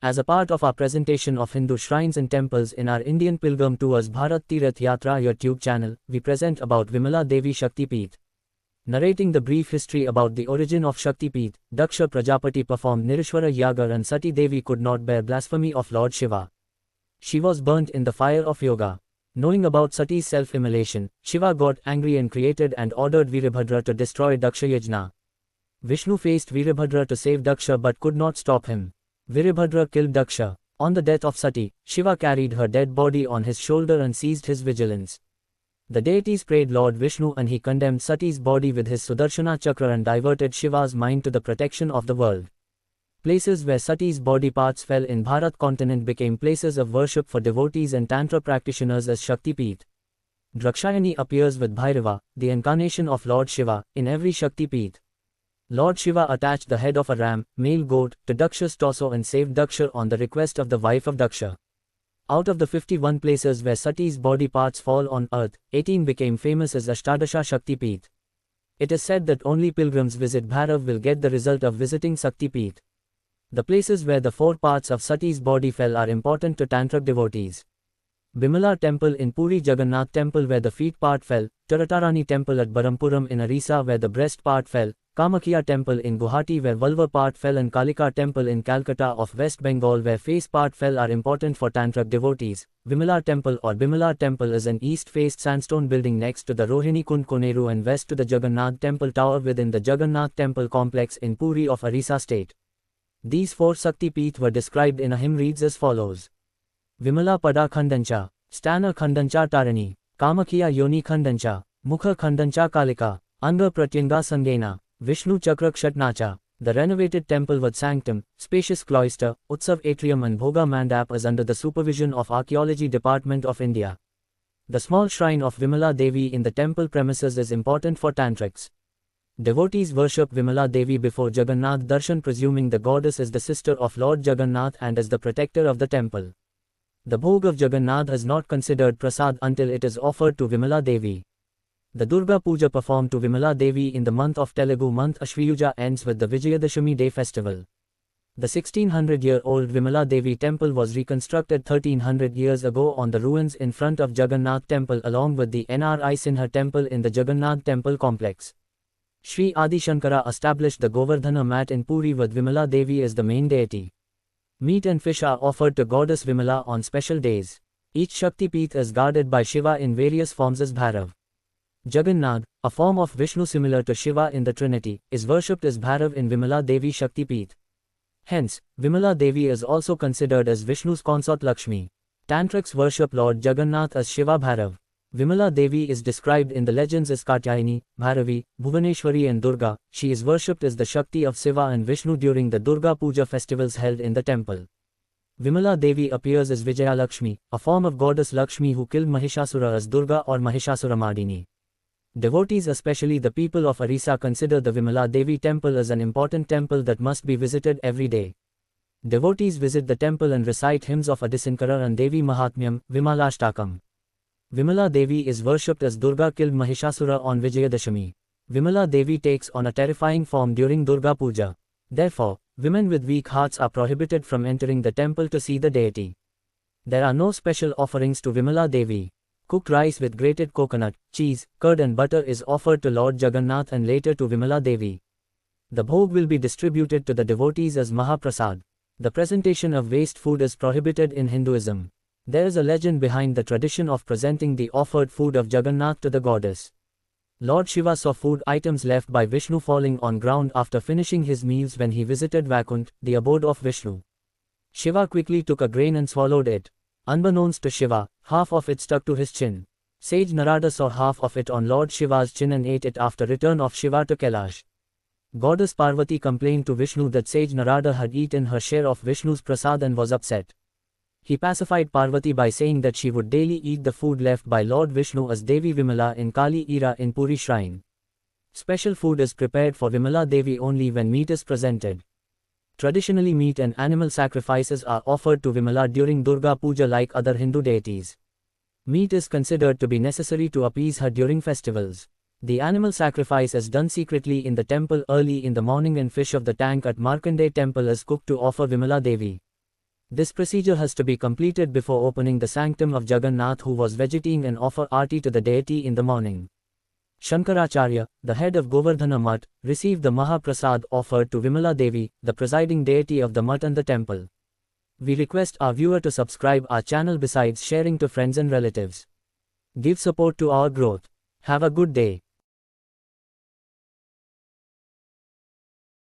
As a part of our presentation of Hindu shrines and temples in our Indian Pilgrim Tours Bharat Tirath Yatra YouTube channel, we present about Bimala Devi Shakti Peeth. Narrating the brief history about the origin of Shakti Peeth, Daksha Prajapati performed Nirishwara Yaga and Sati Devi could not bear blasphemy of Lord Shiva. She was burnt in the fire of yoga. Knowing about Sati's self-immolation, Shiva got angry and created and ordered Virabhadra to destroy Drakshayani. Vishnu faced Virabhadra to save Daksha but could not stop him. Virabhadra killed Daksha. On the death of Sati, Shiva carried her dead body on his shoulder and seized his vigilance. The deities prayed Lord Vishnu and he condemned Sati's body with his Sudarshana Chakra and diverted Shiva's mind to the protection of the world. Places where Sati's body parts fell in Bharat continent became places of worship for devotees and Tantra practitioners as Shakti Peeth. Drakshayani appears with Bhairava, the incarnation of Lord Shiva, in every Shakti Peeth. Lord Shiva attached the head of a ram, male goat, to Daksha's torso and saved Daksha on the request of the wife of Daksha. Out of the 51 places where Sati's body parts fall on earth, 18 became famous as Ashtadasha Shakti Peeth. It is said that only pilgrims visit Bhairav will get the result of visiting Sakthi Peeth. The places where the 4 parts of Sati's body fell are important to Tantric devotees. Bimala Temple in Puri Jagannath Temple where the feet part fell, Taratarani Temple at Barampuram in Orissa where the breast part fell, Kamakhya Temple in Guwahati where Vulva part fell and Kalika Temple in Calcutta of West Bengal where face part fell are important for Tantric devotees. Bimala Temple or Bimala Temple is an east-faced sandstone building next to the Rohini Kund Koneru and west to the Jagannadh Temple tower within the Jagannadh Temple complex in Puri of Orissa state. These 4 Sakti Peeth were described in a hymn reads as follows. Vimala Pada Khandancha, Stana Khandancha Tarani, Kamakhya Yoni Khandancha, Mukha Khandancha Kalika, Anga Pratyanga Sangena, Vishnu Chakra Kshatnacha. The renovated temple with sanctum, spacious cloister, Utsav atrium and Bhoga Mandap is under the supervision of Archaeology Department of India. The small shrine of Bimala Devi in the temple premises is important for Tantrics. Devotees worship Bimala Devi before Jagannadh Darshan presuming the goddess is the sister of Lord Jagannadh and is the protector of the temple. The bhog of Jagannadh is not considered prasad until it is offered to Bimala Devi. The Durga Puja performed to Bimala Devi in the month of Telugu month Ashwayuja ends with the Vijayadashami Day festival. The 1600-year-old Bimala Devi temple was reconstructed 1300 years ago on the ruins in front of Jagannadh Temple along with the Nri Sinha Temple in the Jagannadh Temple complex. Sri Adi Shankara established the Govardhana mat in Puri with Bimala Devi as the main deity. Meat and fish are offered to goddess Bimala on special days. Each Shakti Peeth is guarded by Shiva in various forms as Bhairav. Jagannadh, a form of Vishnu similar to Shiva in the Trinity, is worshipped as Bhairav in Bimala Devi Shakti Peeth. Hence, Bimala Devi is also considered as Vishnu's consort Lakshmi. Tantrics worship Lord Jagannath as Shiva Bhairav. Bimala Devi is described in the legends as Katyayani, Bhairavi, Bhuvaneshwari and Durga. She is worshipped as the Shakti of Shiva and Vishnu during the Durga Puja festivals held in the temple. Bimala Devi appears as Vijaya Lakshmi, a form of goddess Lakshmi who killed Mahishasura as Durga or Mahishasuramardini. Devotees, especially the people of Orissa, consider the Bimala Devi temple as an important temple that must be visited every day. Devotees visit the temple and recite hymns of Adisankara and Devi Mahatmyam, Vimalashtakam. Bimala Devi is worshipped as Durga killed Mahishasura on Vijayadashami. Bimala Devi takes on a terrifying form during Durga Puja. Therefore, women with weak hearts are prohibited from entering the temple to see the deity. There are no special offerings to Bimala Devi. Cooked rice with grated coconut, cheese, curd and butter is offered to Lord Jagannath and later to Bimala Devi. The bhog will be distributed to the devotees as Mahaprasad. The presentation of waste food is prohibited in Hinduism. There is a legend behind the tradition of presenting the offered food of Jagannath to the goddess. Lord Shiva saw food items left by Vishnu falling on ground after finishing his meals when he visited Vaikuntha, the abode of Vishnu. Shiva quickly took a grain and swallowed it. Unbeknownst to Shiva, half of it stuck to his chin. Sage Narada saw half of it on Lord Shiva's chin and ate it after return of Shiva to Kailash. Goddess Parvati complained to Vishnu that Sage Narada had eaten her share of Vishnu's prasad and was upset. He pacified Parvati by saying that she would daily eat the food left by Lord Vishnu as Devi Vimala in Kali Era in Puri shrine. Special food is prepared for Bimala Devi only when meat is presented. Traditionally, meat and animal sacrifices are offered to Bimala during Durga Puja like other Hindu deities. Meat is considered to be necessary to appease her during festivals. The animal sacrifice is done secretly in the temple early in the morning and fish of the tank at Markandeya Temple is cooked to offer Bimala Devi. This procedure has to be completed before opening the sanctum of Jagannadh, who was vegeting, and offer arti to the deity in the morning. Shankaracharya, the head of Govardhana Mutt, received the Mahaprasad offered to Vimala Devi, the presiding deity of the Mutt and the temple. We request our viewer to subscribe our channel besides sharing to friends and relatives. Give support to our growth. Have a good day.